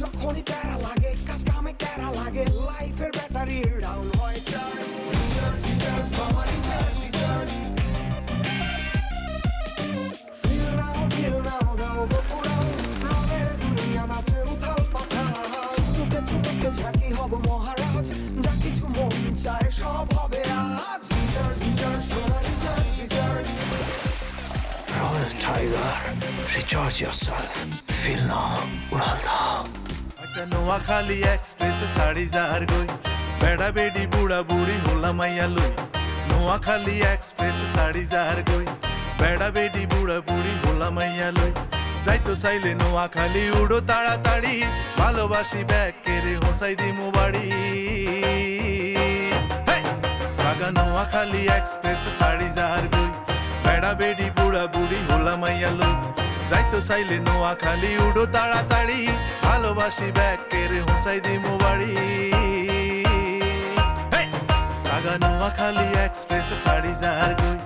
যখনই প্যারা লাগে কাজ কামে প্যারা লাগে লাইফের ব্যাটারি ডাউন হয় চার্জ রিচার্জ মামা রিচার্জ ফিল নাও দাও বকুড়াও রঙের দুনিয়া নাচে উথাল পাথাল চুমুকে চুমুকে ঝাঁকি হব মহারাজ যা কিছু মন চায় সব হবে আজ রিচার্জ সোনা recharge Royal Tiger, recharge yourself. Feel now, उड़ाल था. ऐसा नोआ खाली एक्सप्रेस साड़ी जार गई बेड़ा बेडी बूढ़ा बूढ़ी होला मैया लुई नोआ खाली एक्सप्रेस साड़ी जार गई बेड़ा बेडी बूढ़ा बूढ़ी होला मैया लुई যাই তো চাইলে নোয়া খালি উড়ো তাড়াতাড়ি ভালোবাসি ব্যাগ কেড়ে হোসাই দিমু বাড়ি কাগা নোয়া খালি এক্সপ্রেস শাড়ি যার গই বেড়া বেডি বুড়া বুড়ি হোলা মাইয়া লই যাই তো চাইলে নোয়া খালি উড়ো তাড়াতাড়ি ভালোবাসি ব্যাগ কেড়ে হোসাই দিমু বাড়ি কাগা নোয়া খালি এক্সপ্রেস শাড়ি যার গই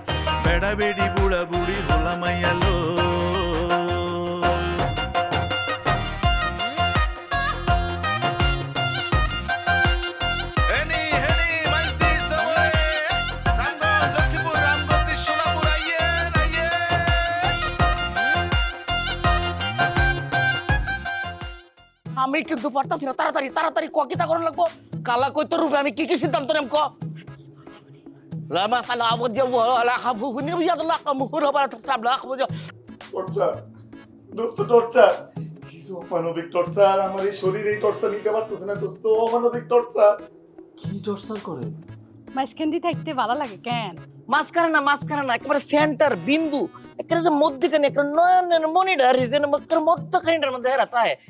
বেড়া বেডি বুড়া বুড়ি হোলা মাইয়া লই আমি কিন্তু পারতাছি না তাড়াতাড়ি কিতা করার লাগবো কালা কইতো রূপে আমি কি সিদ্ধান্ত নেব লামা কালা আবদ যাব লা খাবু হুনি বিয়াদ লা মুহুর হবার তাবলা খাবু টর্চার দোস্ত টর্চার কিছু অমানবিক টর্চার আমার এই শরীর এই টর্চার নিতে পারতেছে না দোস্ত অমানবিক টর্চার কি টর্চার করে মাঝখান দিয়ে থাকতে ভালো লাগে কেন মাঝখানে না একেবারে সেন্টার বিন্দু একেবারে যে মধ্যখানে একেবারে নয়নের মনিটা রিজেন মধ্যখানিটার মধ্যে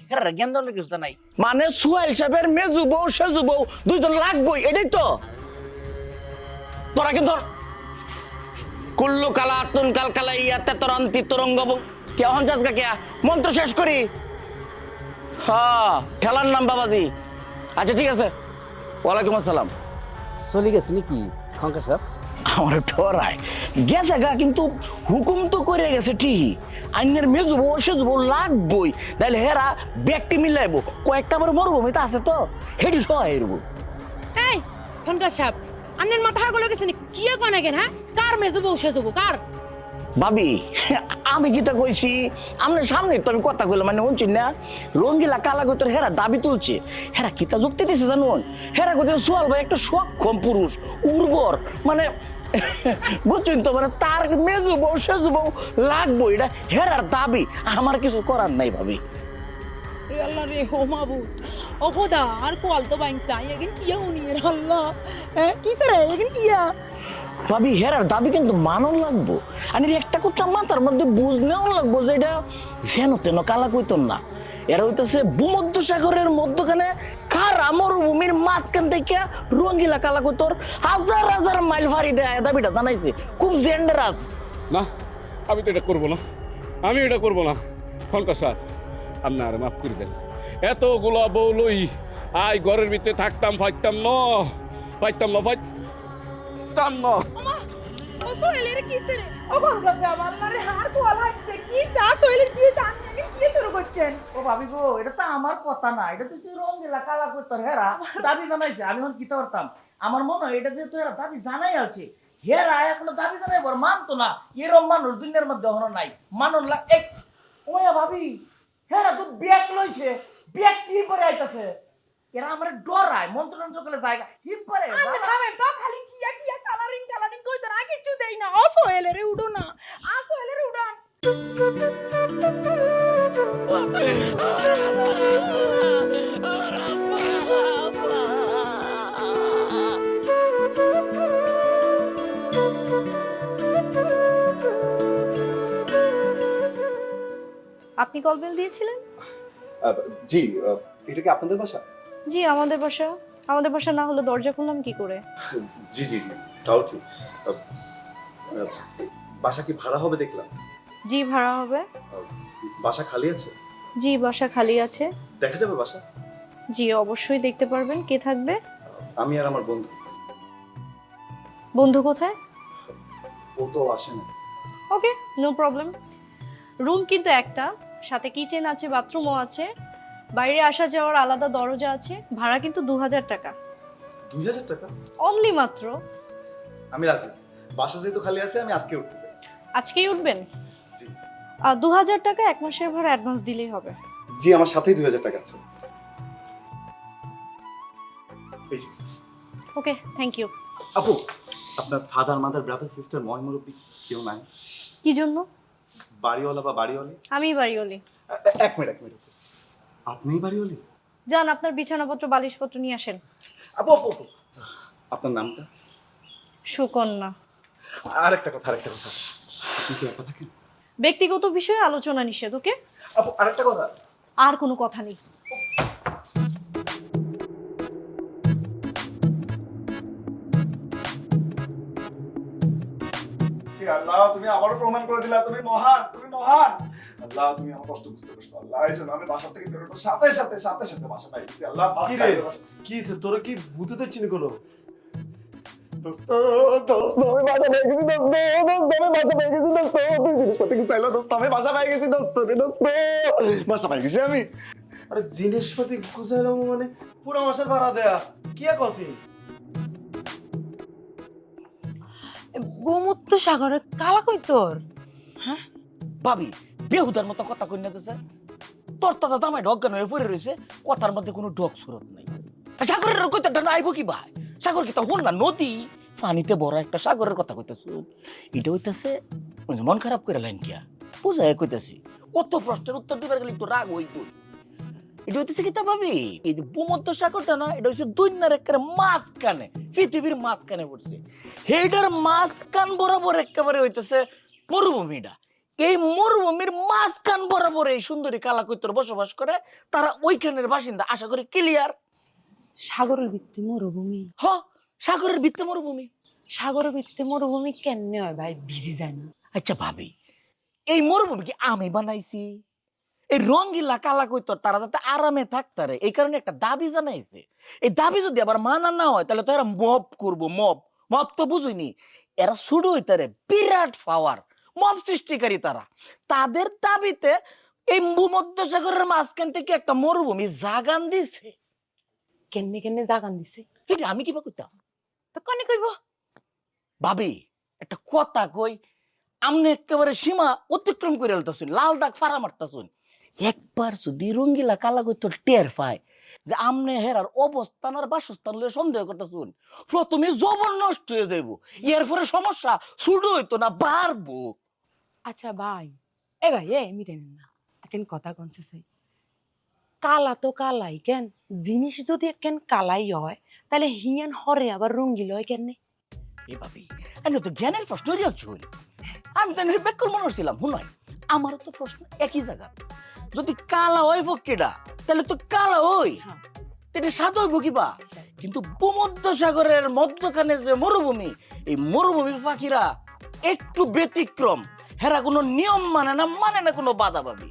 হেরা জ্ঞান দেওয়ার কিছু নাই মানে সুয়াইল সাহেবের মেজু বউ সেজু বউ দুইজন লাগবই এটাই তো তোরা কিন্তু কুল্লু কালা তুন কাল কালা ইয়াতে তরন্তি তরঙ্গ কেমন যাজগা কে মন্ত্র শেষ করি হ্যাঁ খেলার নাম বাবাজি আচ্ছা ঠিক আছে ওয়ালাইকুম আসসালাম চলে গেছে নাকি খঙ্কা সাহেব আমার ঠরায় গেছে গা কিন্তু হুকুম তো করে গেছে ঠিক আইনের মেজুবো সেজুবো লাগবই তাহলে হেরা ব্যক্তি মিলাইবো কয়েকটা বার মরুভূমিতে আছে তো হেডি সহ হেরবো এই খনকার সাহেব আন্নের মাথা গলে গেছে নি কি কোন কেন হ্যাঁ কার মেজু বউ সেজু কার ভাবি আমি কিতা কইছি আমনে সামনে তো আমি কথা কইলাম মানে শুনছি না রঙ্গিলা কালা গোতর হেরা দাবি তুলছে হেরা কিতা যুক্তি দিছে জানুন হেরা গোতর সোয়াল ভাই একটা সক্ষম পুরুষ উর্বর মানে বুঝছেন তো মানে তার মেজু বউ সেজু বউ লাগবো এটা হেরার দাবি আমার কিছু করার নাই ভাবি আল্লাহ রে ও মাবুদ ও খোদা আর কোয়াল তো বাইনসা এখন কিয়া উনি রে আল্লাহ কিসে রে এখন কিয়া ভাবি হেরার দাবি কিন্তু মানন লাগবো আর একটা কথা মাথার মধ্যে বুঝ নেওয়া লাগবো যে এটা যেন তেন কালা কইতন না এরা হইতেছে ভূমধ্য সাগরের মধ্যখানে খারা মরুভূমির মাঝখান থেকে রঙ্গিলা কালা কইতর হাজার মাইল ফাড়ি দেয় দাবিটা জানাইছে খুব জেন্ডারাস না আমি তো এটা করবো না খনকা স্যার আপনি আর মাফ করে দেন এতগুলো বউ লই আই ঘরের ভিতরে থাকতাম ফাইতাম না ও সোহেলের কিসে রে ও খনকার সাহেব আল্লাহ রে হার কোয়াল হাইছে কি যা সোহেলের কি টান কি শুরু করছেন ও ভাবি গো এটা তো আমার কথা না এটা তো তুই রঙ্গিলা কালা কইতর হেরা দাবি জানাইছে আমি এখন কিতা করতাম আমার মনে হয় এটা যেহেতু হেরা দাবি জানাই আছে হেরা এখনো দাবি জানাই বর মানতো না এরম মানুষ দুনিয়ার মধ্যে এখনো নাই মানন লাগ এক ওয়া ভাবি হেরা তো ব্যাগ লইছে ব্যাগ কি করে আইতাছে এরা আমারে ডরায় মন্ত্রণাঞ্চল করে জায়গা হিপ করে আমি থামেন তো খালি কিয়া কালারিং কই তো না কিছু দেই না ও সোহেলের উডো না আ সোহেলের উড়ান আপনি কল বেল দিয়েছিলেন? জি এটা কি আপনাদের বাসা? জি আমাদের বাসা না হলে দরজা খুললাম কি করে? জি তাও ঠিক। বাসা কি ভাড়া হবে দেখলাম? জি ভাড়া হবে। বাসা খালি আছে? জি বাসা খালি আছে। দেখা যাবে বাসা? জি অবশ্যই দেখতে পারবেন। কে থাকবে? আমি আর আমার বন্ধু। বন্ধু কোথায়? ও তো আসে না। Okay no problem. রুম কিন্তু একটা, সাথে কিচেন আছে, বাথরুমও আছে। বাইরে আসা যাওয়ার আলাদা দরজা আছে, ভাড়া কিন্তু 2000 টাকা। 2000 টাকা? অনলি মাত্র। আমি রাজি। বাসা যেহেতু খালি আছে আমি আজকে উঠতে চাই। আজকেই উঠবেন? জি। 2000 টাকা 1 মাসের ভাড়া অ্যাডভান্স দিলেই হবে। জি, আমার সাথেই 2000 টাকা আছে। এই যে। ওকে, থ্যাংক ইউ। আপু, আপনার ফাদার মাদার ব্রাদার সিস্টার ময়মুরব্বী কেউ নাই? কি জন্য? বাড়িওয়ালা বা বাড়িওয়ালি? আমি বাড়িওয়ালি। এক মিনিট। আপনিই বাড়িওয়ালি? যান, আপনার বিছানাপত্র বালিশপত্র নিয়ে আসেন। আপু, আপনার নামটা? সুকন্যা। আরেকটা কথা। আপনি কি একা থাকেন? ব্যক্তিগত বিষয়ে আলোচনা নিষেধ। ওকে? আপু, আরেকটা কথা। আর কোনো কথা নেই। হে আল্লাহ, তুমি আবারও প্রমাণ করে দিলা তুমি মহান। আল্লাহ, তুমি আমার কষ্ট বুঝতে পারছো। আল্লাহ, এই জন্য আমি বাসা থেকে বেরোনোর সাথে সাথে বাসা পাই গেছি। আল্লাহ, কি রে কি সে তোরা কি ভূতে তো চিনি কোনো? দোস্ত আমি বাসা পেয়ে গেছি দোস্ত তুই জিনিসপাতি গুছাইলো দোস্ত, আমি বাসা পেয়ে গেছি দোস্ত বাসা পেয়ে গেছি আমি। আরে জিনিসপাতি গুছাইলাম মানে পুরো মাসের ভাড়া দেয়া কি কছি? গোমুত্র সাগরের কালা কই তোর? হ্যাঁ ভাবি বেহুদার মতো কথা কই না যাচ্ছে, তোর তাজা জামাই ঢজ্ঞান হয়ে পড়ে রয়েছে, কথার মধ্যে কোনো ঢক সুরত নাই। সাগরের কথাটা না আইব কি ভাই? সাগর কি তা হল না নদী, পানিতে বড় একটা সাগরের কথা কইতেছ। এটা হইতেছে মন খারাপ করে লাইন কিয়া বুঝাই কইতেছি। কত প্রশ্নের উত্তর দিবার গেলে একটু রাগ হইতো। এটা হইতেছে কি তা ভাবি, এই যে ভূমধ্য সাগরটা না, এটা হচ্ছে দুনিয়ার একেবারে মাঝখানে, পৃথিবীর মাঝখানে পড়ছে। সেইটার মাঝখান বরাবর একেবারে হইতেছে মরুভূমিটা। এই মরুভূমির মাঝখান বরাবর এই সুন্দরী কালাকৈতর বসবাস করে, তারা ওইখানের বাসিন্দা। আশা করি ক্লিয়ার? সাগরের ভিত্তি মরুভূমি? হ, সাগরের ভিত্তি মরুভূমি। সাগরের ভিত্তি মরুভূমি কেমনে হয় ভাই, ভিজি যায় না? আচ্ছা ভাবি, এই মরুভূমি কি আমি বানাইছি? এই রঙ্গিলা কালাকৈতর তারা যাতে আরামে থাকতারে এই কারণে একটা দাবি জানাইছে। এই দাবি যদি আবার মানা না হয় তাহলে তো এরা মব করবো। মব তো বুঝিনি, এরা শুরু হইতারে বিরাট পাওয়ার মব সৃষ্টিকারী। তারা তাদের দাবিতে এই ভূমধ্যসাগরের মাঝখান থেকে একটা মরুভূমি জাগান দিছে। কেমনে জাগান দিছে? এটা আমি কিবা কইতাম? তো কনে কইব? ভাবি একটা কথা কই, আমনে একেবারে সীমা অতিক্রম করে এলতাছুন, লাল দাগ ফাড়া মারতাছুন। একবার যদি রঙ্গিলা কালাকৈতর টের পায় যে আমনে হেরার অবস্থান আর বাসস্থান লয়ে সন্দেহ করতেছুন, প্রথমে জবন নষ্ট হয়ে যাইব। এরপরে সমস্যা শুরু হইতো না, বাড়বো। আচ্ছা ভাই, এ ভাই মিটেন না, কেন কথা কনছে চাই। কালা তো কালাই কেন, জিনিস যদি কেন কালাই হয় তাহলে হিয়ান হরে আবার রঙ্গিল হয় কেন? এ ভাবি, আমি তো জ্ঞানের প্রশ্ন চল, আমি তো বেকল মনে হচ্ছিলাম। হুনয় আমারও তো প্রশ্ন একই জায়গা। যদি কালা হয় পক্ষেটা তাহলে তো কালা হই, এটা সাদ হইব কিবা। কিন্তু ভূমধ্যসাগরের মধ্যখানে যে মরুভূমি, এই মরুভূমি পাখিরা একটু ব্যতিক্রম। হেরা কোনো নিয়ম মানে না কোনো বাধা ভাবি।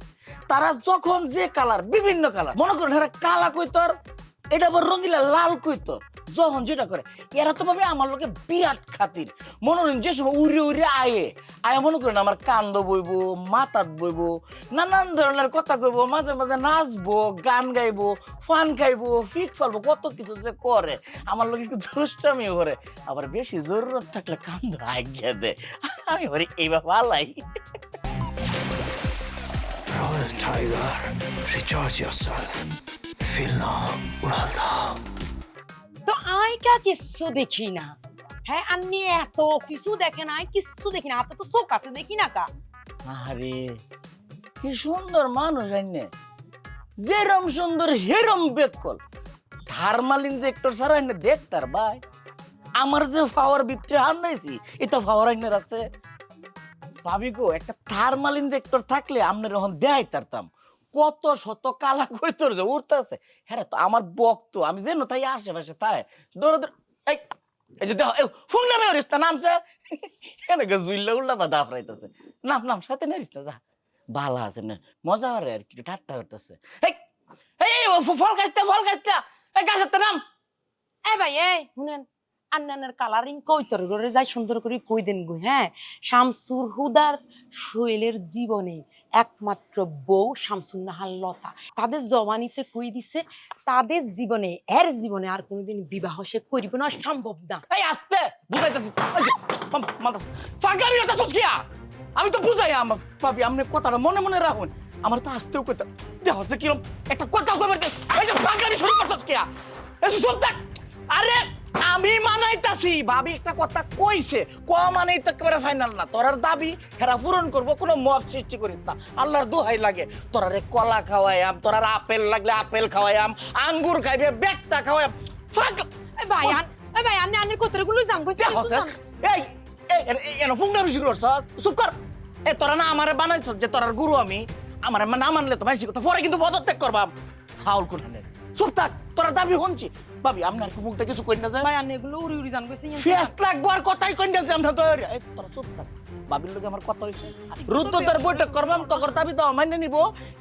তারা যখন যে কালার, বিভিন্ন কালার মনে করেন, হেরা কালা কইতর, এটা আবার রঙিলা লাল কইতর, যখন যেটা করে এরা তো ভাবে আমার লোকে বিরাট খাতির। মনে করেন যে সময় উড়ে আয়ে মনে করেন আমার কান্দ বইবো, মাথাত বইবো, নানান ধরনের কথা কইবো, মাঝে মাঝে নাচবো, গান গাইবো, ফান খাইবো, ফিক ফালবো, কত কিছু যে করে। আমার লোক একটু দুষ্টামিও করে, আবার বেশি জরুরত থাকলে কান্দ আজ্ঞা দেয়। আমি বলি এইবার পালাই। Royal Tiger, recharge yourself. Feel now, Uralda. তো আইকা কিছু দেখি না। হ্যাঁ, আন্নি এত কিছু দেখে না, কিছু দেখি না। আপনার তো চোখ আছে, দেখি না কা? আরে কি সুন্দর মানুষ আইনে, যেরম সুন্দর হেরম বেকল। থার্মাল ইনজেক্টর ছাড়া আইনে দেখতার ভাই। আমার যে পাওয়ার ভিতরে হান্দাইছি, এটা পাওয়ার আইনের আছে। ভাবি গো, একটা থার্মাল ইনজেক্টর থাকলে আপনার এখন দেখাই তারতাম কত শত কালা কইতর যে উঠতেছে। হ্যাঁ তো আমার বক্ত, আমি যেন তাই আশেপাশে তাই দৌড় এই যে দেখো ফোন নামে রিস্তা নামছে, এনেকে জুইল্লা উল্টা বা দাফ রাইতেছে। নাম সাথে না রিস্তা যা ভালো আছে না, মজা হরে আর কি, ঠাট্টা করতেছে। ফল গাছটা এই গাছের নাম। এ ভাই শুনেন, আন্নানের কালারিং কইতর করে যাই সুন্দর করে কই দেন গো। হ্যাঁ, শামসুর হুদার শৈলের জীবনে একমাত্র বউ শামসুন নাহার লতা তাদের জবানিতে কই দিছে তাদের জীবনে এর জীবনে আর কোনোদিন বিবাহ সে করিব না, সম্ভব না। এই আস্তে বুঝাইতেছি ফাঁকামি হতাছস কিয়া আমি তো বুঝাই আমার ভাবি আপনি কথাটা মনে মনে রাখুন আমার তো আসতেও কথা দেখো যে কিরম একটা কথা কইবার এই যে ফাঁকামি শুরু করছস কিয়া এসে চুপ থাক আরে আমি মানাইতাছি ভাবি একটা কথা কইছে ক মানেই তো একেবারে ফাইনাল না তোরার দাবি হেরা পূরণ করব কোনো মত সৃষ্টি করিস না আল্লাহর দোহাই লাগে তোরারে কলা খাওয়াইয়াম তোরার আপেল লাগলে আপেল খাওয়াইয়াম আঙ্গুর খাইবে বেকটা খাওয়াইয়াম ফাঁক এই ভাই আন্নের কথাগুলো জাম কইছে এই এনো ফুংনামি শুরু করছস চুপ কর এ তোরা না আমারে বানাইছস যে তোরার গুরু আমি আমারে না মানলে তো মাইছি কথা পরে কিন্তু পদত্যাগ করবাম ফাউল করলে চুপ থাক তোরা দাবি শুনছি ভাবি আপনার কি মুখটা কিছু কই না যায় ভাই আন্নে এগুলো উড়ি উড়ি জান কইছে ফেস লাগবো আর কথাই কই না যে আমরা তো এই তোরা চুপ থাক ভাবির লগে আমার কথা হইছে রুদ্রতার বৈঠক করবাম তখন দাবি তো মাইনে নিব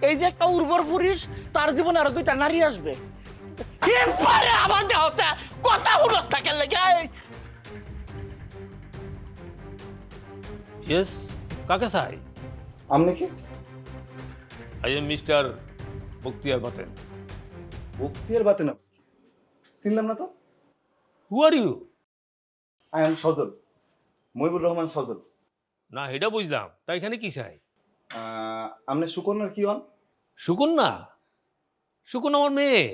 এই যে একটা উর্বর পুরুষ তার জীবনে আরো দুইটা নারী আসবে কি পারে আমার দেহ হচ্ছে কথা উড়ত থাকে লাগে ইয়েস কাকে চাই? আপনি কি I am mister Bakhtiar Baten. Bakhtiar Baten? চিনলাম না তো। Who are you? I am Sajal, Mohibur Rahman Sajal. না এটা বুঝলাম, তা এখানে কি চাই? আপনি সুকন্যার কি হন? সুকন্যা? সুকন্যা আমার মেয়ে।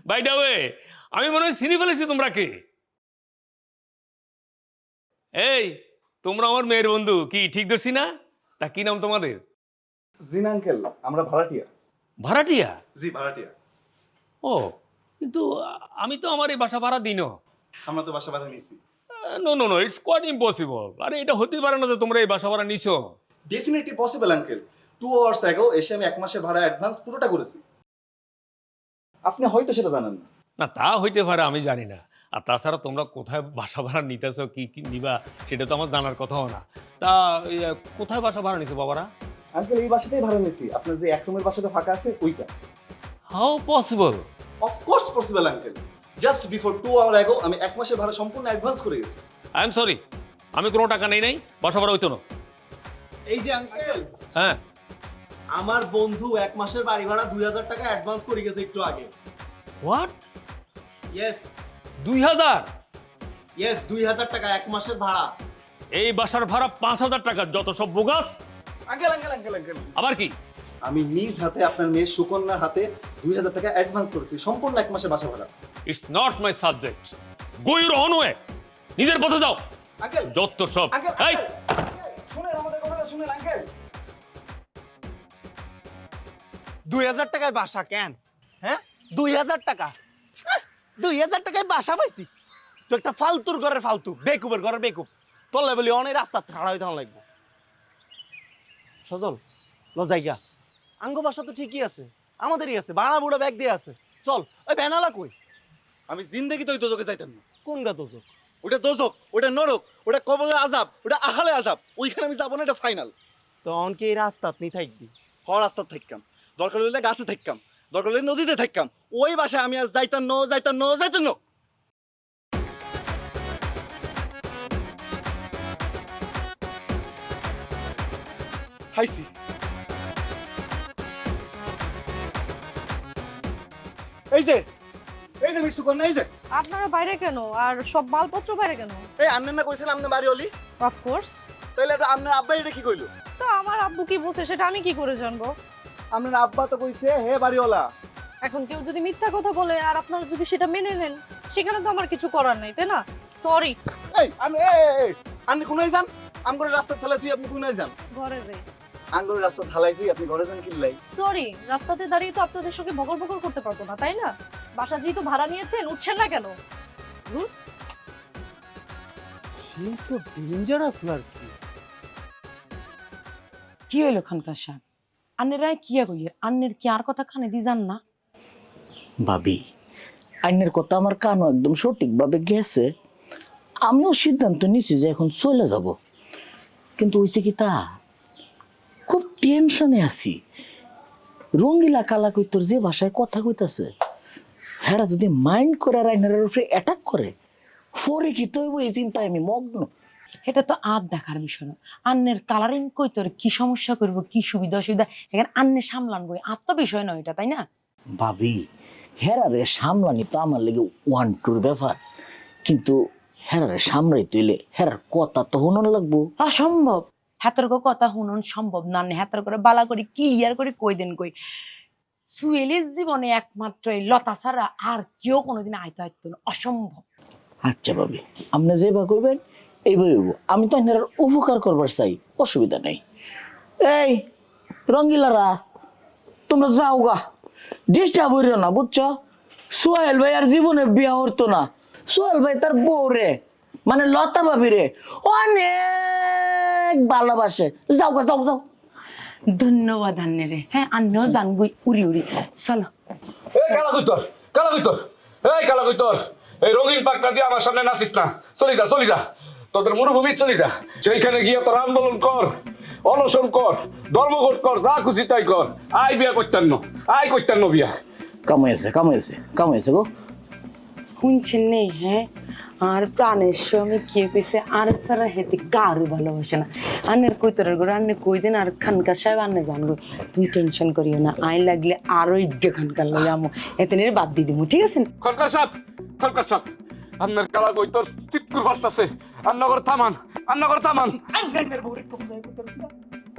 বাই দ্য ওয়ে, আমি মনে হয় চিনি ফেলেছি তোমরা কে। এই তোমরা আমার মেয়ের বন্ধু, কি ঠিক ধরছি না? তা কি নাম তোমাদের? জি না আঙ্কেল, আমরা ভাড়াটিয়া। ভাড়াটিয়া? জি ভাড়াটিয়া। ও কিন্তু আমি তো আমার এই বাসা ভাড়া দিই না। আমরা তো বাসা ভাড়া নিছি। No no no, it's quite impossible. আরে এটা হতে পারে না যে তোমরা এই বাসা ভাড়া নিছো। Definitely possible uncle. 2 hours ago এসে আমি 1 মাসের ভাড়া অ্যাডভান্স পুরোটা করেছি। আপনি হয়তো সেটা জানেন না। না তা হইতে পারে, আমি জানি না। আর তাছাড়া তোমরা কোথায় বাসা ভাড়া নিতেছ, কি কি নিবা, সেটা তো আমার জানার কথাও না। তা কোথায় বাসা ভাড়া নিছো বাবারা? আঙ্কেল এই বাসাটাই ভাড়া নিছি, আপনার যে 1 রুমের বাসাটা ফাঁকা আছে ওইটা। How possible? Of course possible uncle. Just before 2 hour ago আমি 1 মাসের ভাড়া সম্পূর্ণ অ্যাডভান্স করে গেছি। আই এম সরি, আমি কোনো টাকা নেই নাই, বাসা ভাড়া হইতো না। এই যে আঙ্কেল, হ্যাঁ আমার বন্ধু 1 মাসের বাড়ি ভাড়া 2000 টাকা অ্যাডভান্স করে গেছে একটু আগে। হোয়াট? ইয়েস 2000? ইয়েস 2000 টাকা 1 মাসের ভাড়া। এই বাসার ভাড়া 5000 টাকা, যত সব bogus. Uncle uncle uncle uncle আবার কি? আমি নিজ হাতে আপনার মেয়ে সুকন্যার হাতে 2000 টাকা অ্যাডভান্স করেছি সম্পূর্ণ 1 মাসের বাসা ভাড়া। It's not my subject. Go your own way, নিজের পথে যাও। আঙ্কেল যত সব আঙ্কেল এই শুনেন আমাদের কথাটা শুনেন আঙ্কেল। 2000 টাকায় বাসা কেন? হ্যাঁ 2000 টাকা? 2000 টাকায় বাসা পাইছি? তো একটা ফালতুর ঘরের ফালতু, বেকুবের ঘরের বেকুব। তোর লেভেলে অনেক রাস্তা খাড়া হইতে লাগবে। সজল ল জায়গা আঙ্গ বাসা তো ঠিকই আছে, আমাদেরই আছে, ভাড়া বুড়া ব্যাগ দিয়ে আছে। চল ওই বেনালা কই? আমি জিন্দেগি তো ওই দোজকে যাইতাম না। কোন গা দোজক? ওটা দোজক, ওটা নরক, ওটা কবরের আযাব, ওটা আহালে আযাব। ওইখানে আমি যাবো না, এটা ফাইনাল। তখন কি এই রাস্তাত নি থাকবি? হর রাস্তা থাকতাম, দরকার হলে গাছে থাকতাম, দরকার হলে নদীতে থাকতাম। ওই বাসায় আমি আর যাইতাম ন যাইতাম ন যাইতাম ন। হাইছি এই যে মিস সুকন্যা, এই যে আপনারা বাইরে কেন আর সব মালপত্র বাইরে কেন? এই আন্নার না কইছিলাম আপনি বাড়ি হলি, অফকোর্স। তাইলে আপনার আব্বা এটা কি কইলো? তো আমার আব্বু কি বলছে সেটা আমি কি করে জানবো? আপনার আব্বা তো কইছে হে বাড়িওয়ালা। এখন কেউ যদি মিথ্যা কথা বলে আর আপনারা যদি সেটা মেনে নেন, সেখানে তো আমার কিছু করার নেই, তাই না? সরি। এই আপনি কোনায় যান? আমগরে রাস্তা থালাই তুই আপনি কোনায় যান? ঘরে যাই। আমগরে রাস্তা থালাই তুই আপনি ঘরে যান কিল্লাই? সরি, রাস্তাতে দাঁড়িয়ে তো আপনাদের সঙ্গে বকর বকর করতে পারবো না, তাই না? বাসা যেহেতু ভাড়া নিয়েছেন, উঠছেন না কেন? শি ইজ সো ডেঞ্জারাস লাড়কি। কি হইল খানকার সাহেব? আন্নেরাই কিয়া কইয়ের? আন্নের কি আর কথা কানে দি যান না? ভাবি আইনের কথা আমার কানও একদম সঠিকভাবে গেছে। আমিও সিদ্ধান্ত নিছি যে এখন চলে যাব, কিন্তু হইছে কি তা খুব টেনশনে আছি। রঙ্গিলা কালা কইতর যে ভাষায় কথা কইতাছে, হেরা যদি মাইন্ড করে আর আইনের উপরে অ্যাটাক করে, পরে কি তৈব এই চিন্তায় আমি মগ্ন। এটা তো আর দেখার বিষয় না। আন্নের কালারিং কই তোর কি সমস্যা করবো, কি সুবিধা অসুবিধা এখানে আন্নে সামলান বই, আর তো বিষয় নয় এটা, তাই না? ভাবি হেরারে সামলানি তো আমার লেগে 1-2 ব্যাপার, কিন্তু হেরারে সামলাই তুইলে হেরার কথা তো হনন লাগবো। অসম্ভব, হাতের কথা শুনুন সম্ভব না, হাতের করে বালা করে ক্লিয়ার করে কই দেন কই। সুয়েলের জীবনে একমাত্র এই লতা ছাড়া আর কেউ কোনোদিন আইতো আইতো না, অসম্ভব। আচ্ছা ভাবি, আপনি যেবা করবেন এইভাবে হইব। আমি তো হেরার উপকার করবার চাই, অসুবিধা নেই। এই রঙ্গিলারা তোমরা যাও গা, ডিস্টার্ব হইল না বুঝছো? সোহেল ভাই আর জীবনে বিয়া হতো না। সোহেল ভাই তার বউ রে মানে লতা ভাবি রে অনেক ভালোবাসে। যাও গা, যাও যাও। ধন্যবাদ আন্নে রে। হ্যাঁ, আন্নেও জান গই উড়ি উড়ি। চলো। এই কালা কইতর, কালা কইতর, এই কালা কইতর, এই রঙিন পাকটা দিয়ে আমার সামনে নাচিস না। চলে যা, চলে যা, তোদের মরুভূমি চলে যা। সেইখানে গিয়ে তোর আন্দোলন কর, অনশন কর, ধর্মঘট কর, যা খুশি তাই কর। আয় বিয়া করতেন না, আয় করতেন না বিয়া। কামাইছে কামাইছে কামাইছে গো। শুনছেন নেই? হ্যাঁ, আর প্রাণের স্বামী কে কইছে আর সারা হেতে কারো ভালোবাসে না। আন্নের কইতরের ঘরে আন্নে কই দিন আর খানকা সাহেব আন্নে জানবো। তুই টেনশন করিও না, আই লাগলে আরো ইজ্ঞ খানকার লই আমো, এতে নিয়ে বাদ দিয়ে দিমু, ঠিক আছে? খলকার সাহেব, খলকার সাহেব, আপনার কালা কইতর চিৎকুর ফাটতাছে। আন্নাগর থামান, আন্নাগর থামান।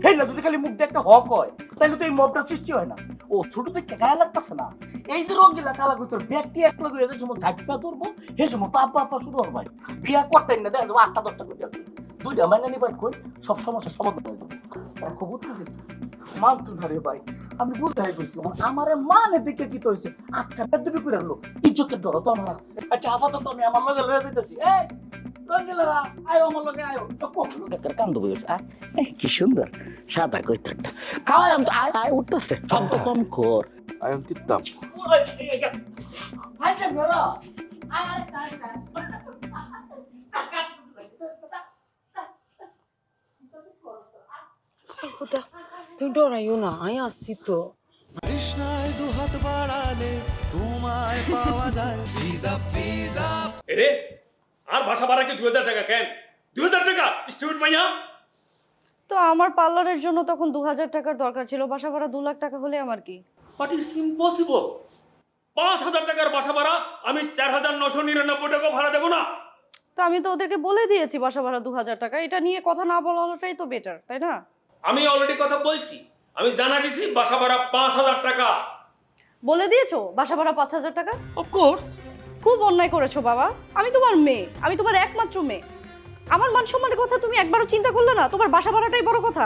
হেই না, যদি খালি মুখ দিয়ে একটা হক হয় তাহলে তো এই মবটা সৃষ্টি হয় না। ও ছোট থেকে গায়ে লাগতেছে না। এই যে রঙ্গিলা কালা কইতর ব্যাগটি এক লগে হয়ে সময় ঝাটপা ধরবো, হে সময় তো আপা আপা শুরু হবে। বিয়া করতেন না, দেখা যাবো 8টা 10টা করে দুইটা মাইনা নিবার কই সব সমস্যার সমাধান হয়ে যাবে। খুব উত্তেজিত মানতো না রে ভাই, আমি বলতে হাই কইছি আমারে মানে দেখে কি তো হইছে আত্মাটা দিবি কইরা লোক ইজ্জতের ডর তো আমার আছে। আচ্ছা আপাতত আমি আমার লগে লয়ে যাইতাছি। এই রঙ্গিলারা আয় আমার লগে আয়, কখনো দেখার কান্দ বইস। কি সুন্দর সাদা কইতরটা খাওয়াই, আমি তো আয় আয় উঠতেছে, শব্দ কম কর। আই এম কিতাব। আয় কে বেরো আয় আয় আয় তুই ডরাইও না, আমি আসছি তো। কৃষ্ণায় দুহাত বাড়ালে তোমায় পাওয়া যায় ভিজা ভিজা। এরে আর বাসা ভাড়া কি 2000 টাকা? কেন 2000 টাকা? স্টুডেন্ট মাইয়া। তো আমার পার্লারের জন্য তখন 2000 টাকার দরকার ছিল, বাসা ভাড়া 2 লাখ টাকা হলে আমার কি? But it's impossible. 5000 টাকার বাসা ভাড়া আমি 4999 টাকা ভাড়া দেবো না। তো আমি তো ওদেরকে বলে দিয়েছি বাসা ভাড়া 2000 টাকা, এটা নিয়ে কথা না বলাটাই তো বেটার, তাই না? আমি অলরেডি কথা বলছি, আমি জানা দিছি বাসা ভাড়া 5000 টাকা। বলে দিয়েছো বাসা ভাড়া 5000 টাকা? অফকোর্স। খুব অন্যায় করেছো বাবা, আমি তোমার মেয়ে, আমি তোমার একমাত্র মেয়ে। আমার মান সম্মানের কথা তুমি একবারও চিন্তা করলে না? তোমার বাসা ভাড়াটাই বড় কথা।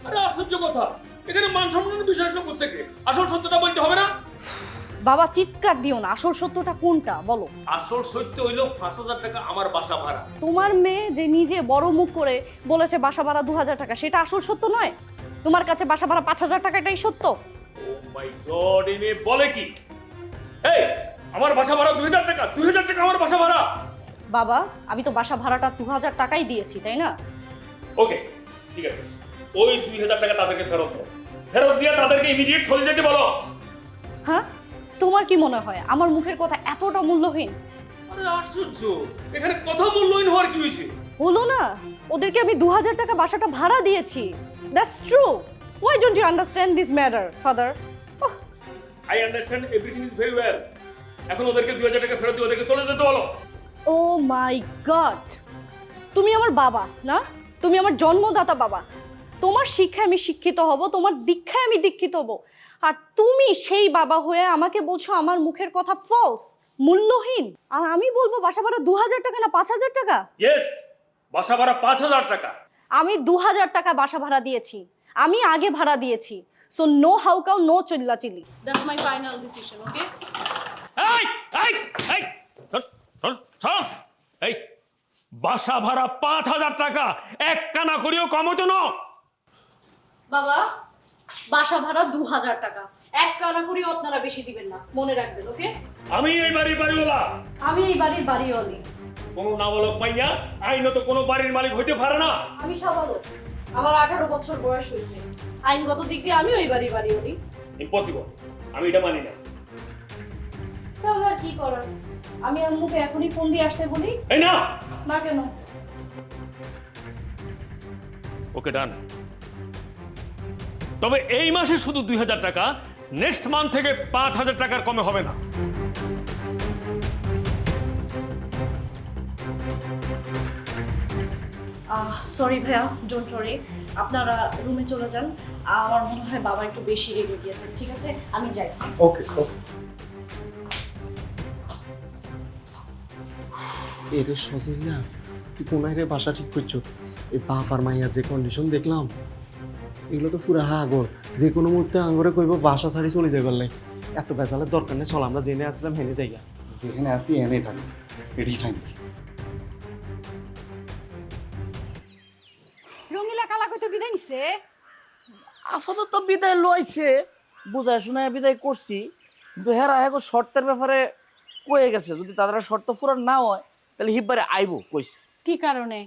আরে আশ্চর্য কথা, এখানে মান সম্মানের বিষয়টা করতে গিয়ে আসল সত্যটা বলতে হবে না? বাবা চিৎকার দিও না, আসল সত্যটা কোনটা বলো। আসল সত্য হইলো 5000 টাকা আমার বাসা ভাড়া। তোমার মেয়ে যে নিজে বড় মুখ করে বলেছে বাসা ভাড়া 2000 টাকা, সেটা আসল সত্য নয়? তোমার কাছে বাসা ভাড়া 5000 টাকাটাই সত্য। ও মাই গড, ইনি বলে কি? এই আমার বাসা ভাড়া 2000 টাকা, 2000 টাকা আমার বাসা ভাড়া। বাবা আমি তো বাসা ভাড়াটা 2000 টাকাই দিয়েছি, তাই না? ওকে ঠিক আছে, ওই 2000 টাকা তাদেরকে ফেরত দাও। ফেরত দিয়ে তাদেরকে ইমিডিয়েট চলে যেতে বলো। হ্যাঁ, তোমার কি মনে হয় আমার মুখের কথা এতটা মূল্যহীন? আরে আশ্চর্য, এখানে কথা মূল্যহীন হওয়ার কি হয়েছে? হলো না, ওদেরকে আমি 2000 টাকা বাসাটা ভাড়া দিয়েছি। That's true. Why don't you understand this matter, father? I understand everything is very well. এখন ওদেরকে 2000 টাকা ফেরত দিয়ে ওদেরকে চলে যেতে বলো। ও মাই গড, তুমি আমার বাবা না? তুমি আমার জন্মদাতা বাবা। তোমার শিক্ষায় আমি শিক্ষিত হব, তোমার দীক্ষায় আমি দীক্ষিত হব, আর তুমি সেই বাবা হয়ে আমাকে বলছো আমার মুখের কথা ফলস, মূল্যহীন। আর আমি বলবো বাসা ভাড়া 2000 টাকা না 5000 টাকা? ইয়েস, বাসা ভাড়া 5000 টাকা। আমি 2000 টাকা বাসা ভাড়া দিয়েছি, আমি আগে ভাড়া দিয়েছি। সো নো হাউকাউ, নো চিল্লাচিল্লি। দ্যাটস মাই ফাইনাল ডিসিশন, ওকে? এই এই এই শোন শোন শোন, এই বাসা ভাড়া 5000 টাকা, এক কানা করিও কম হতো না। বাবা বাসা ভাড়া 2000 টাকা, এক কানা করি আপনারা বেশি দিবেন না, মনে রাখবেন, ওকে? আমি এই বাড়ির বাড়িওয়ালা। আমি এই বাড়ির বাড়িওয়ালি। কোনো নাবালক মাইয়া আইনত কোনো বাড়ির মালিক হইতে পারে না। আমি সাবালক, আমার 18 বছর বয়স হয়েছে, আইনগত দিক দিয়ে আমি ওই বাড়ির বাড়িওয়ালি। ইম্পসিবল, আমি এটা মানি না। তাহলে আর কি করার? আমি আম্মুকে এখনই ফোন দিয়ে আসতে বলি? এই না না কেন? ওকে ডান। তবে এই মাসে শুধু 2000 টাকা, নেক্সট মান্থ থেকে 5000 টাকার কমে হবে না। সরি ভাইয়া, ডোন্ট ওয়ারি, আপনারা রুমে চলে যান। আমার মনে হয় বাবা একটু বেশি রেগে গিয়েছেন। ঠিক আছে, আমি যাই। ওকে ওকে। এরে সজল না, তুই কোনায় রে বাসা ঠিক করছো? এই বাপ আর মাইয়া যে কন্ডিশন দেখলাম, এগুলো তো পুরা হাগর। যে কোনো মুহূর্তে আঙ্গরে কইব বাসা ছাড়ি চলে যাই বললে। এত বেজালের দরকার নেই, চল আমরা জেনে আসলাম হেনে যাইয়া। যেখানে আসি এনেই থাকি, এটাই ফাইন। রঙিলা কালা কইতে বিদায় নিছে। আপাতত বিদায় লইছে, বুঝায় শোনায় বিদায় করছি, কিন্তু হেরা এখন শর্তের ব্যাপারে কয়ে গেছে যদি তাদের শর্ত পূরণ না হয় তাহলে হিব্বারে আইবো কইছে। কি কারণে?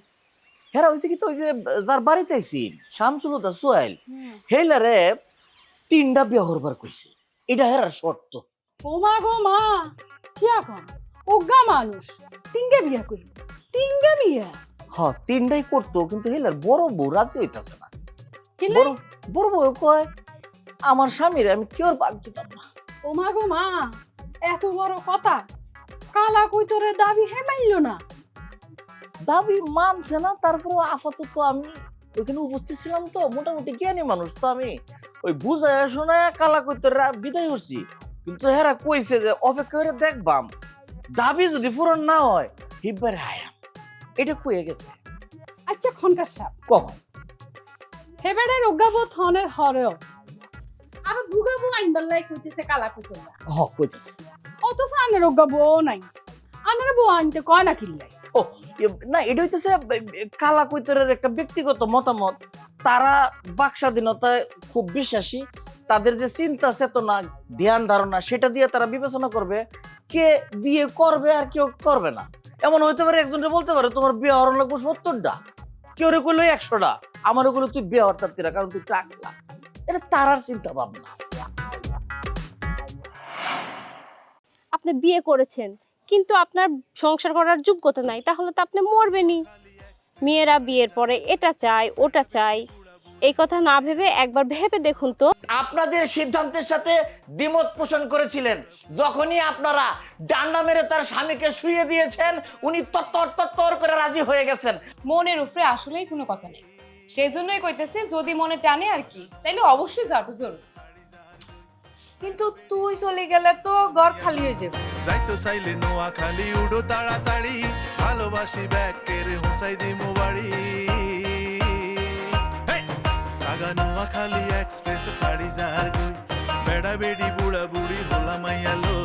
হেরা হয়েছে কি, তো ওই যে যার বাড়িতে আইছি শামসুলতা সোহেল, হেলারে 3টা বিয়া করবার কইছে, এটা হেরার শর্ত। ও মা গো মা, কি এখন ওগা মানুষ 3টা বিয়া করি? 3টা বিয়া? হ্যাঁ 3টাই করতো, কিন্তু হেলার বড় বউ রাজি হইতাছে না। কি বড় বড় বউ কয় আমার স্বামীরে আমি কেউ বাদ দিতাম না। ও মা গো মা, এত বড় কথা! কালা কইতরে দাবি হে মাইলো না। দাবি মানছে না, তারপরে আপাতত আমি ওইখানে উপস্থিত ছিলাম তো, মোটামুটি জ্ঞানী মানুষ তো, আমি ওই বুঝায় শোনায় কালা কইতে বিদায় করছি। কিন্তু হেরা কইছে যে অপেক্ষা করে দেখবাম, দাবি যদি পূরণ না হয় হিব্বারে আয়াম, এটা কয়ে গেছে। আচ্ছা খনকার সাহেব, কখন হেবেড়ে রোগাবো থনের হরেও আর ভুগাবো আইনবার লাই কইতেছে কালা কইতে না। কইতেছে অত ফানে রোগাবো নাই, আনারে বউ আনতে কয় না কিল্লাই। ও না, এটা হইতেছে কালা কৈতরের একটা ব্যক্তিগত মতামত। তারা বাক স্বাধীনতায় খুব বিশ্বাসী, তাদের যে চিন্তা চেতনা ধ্যান ধারণা সেটা দিয়ে তারা বিবেচনা করবে কে বিয়ে করবে আর কেউ করবে না। এমন হইতে পারে একজনকে বলতে পারে তোমার বিয়ে হওয়ার লাগবে 70টা, কেউ রে কইলো 100টা, আমারও কইলো তুই বিয়ে হওয়ার তার কারণ তুই টাকলা। এটা তারার চিন্তা ভাবনা। আপনি বিয়ে করেছেন কিন্তু আপনার সংসার করার যোগ্যতা নাই, তাহলে তো আপনি মরবেনই। মেয়েরা বিয়ের পরে এটা চাই ওটা চাই, এই কথা না ভেবে একবার ভেবে দেখুন তো। আপনাদের সিদ্ধান্তের সাথে দ্বিমত পোষণ করেছিলেন, যখনই আপনারা ডান্ডা মেরে তার স্বামীকে শুইয়ে দিয়েছেন উনি তত্তর করে রাজি হয়ে গেছেন। মনের উপরে আসলেই কোনো কথা নেই, সেই জন্যই কইতেছি যদি মনে টানে আর কি, তাইলে অবশ্যই যাবো জরুর। কিন্তু তুই চলে গেলে তো ঘর খালি হয়ে যাবে। যাইতো চাইলে নোয়াখালী উড়ো তাড়াতাড়ি, ভালোবাসি ব্যাকের হুসাই দিমু বাড়ি। আগা নোয়াখালী এক্সপ্রেস সাড়ি যার গই, বেড়া বেড়ি বুড়া বুড়ি হলা মাইয়া লো।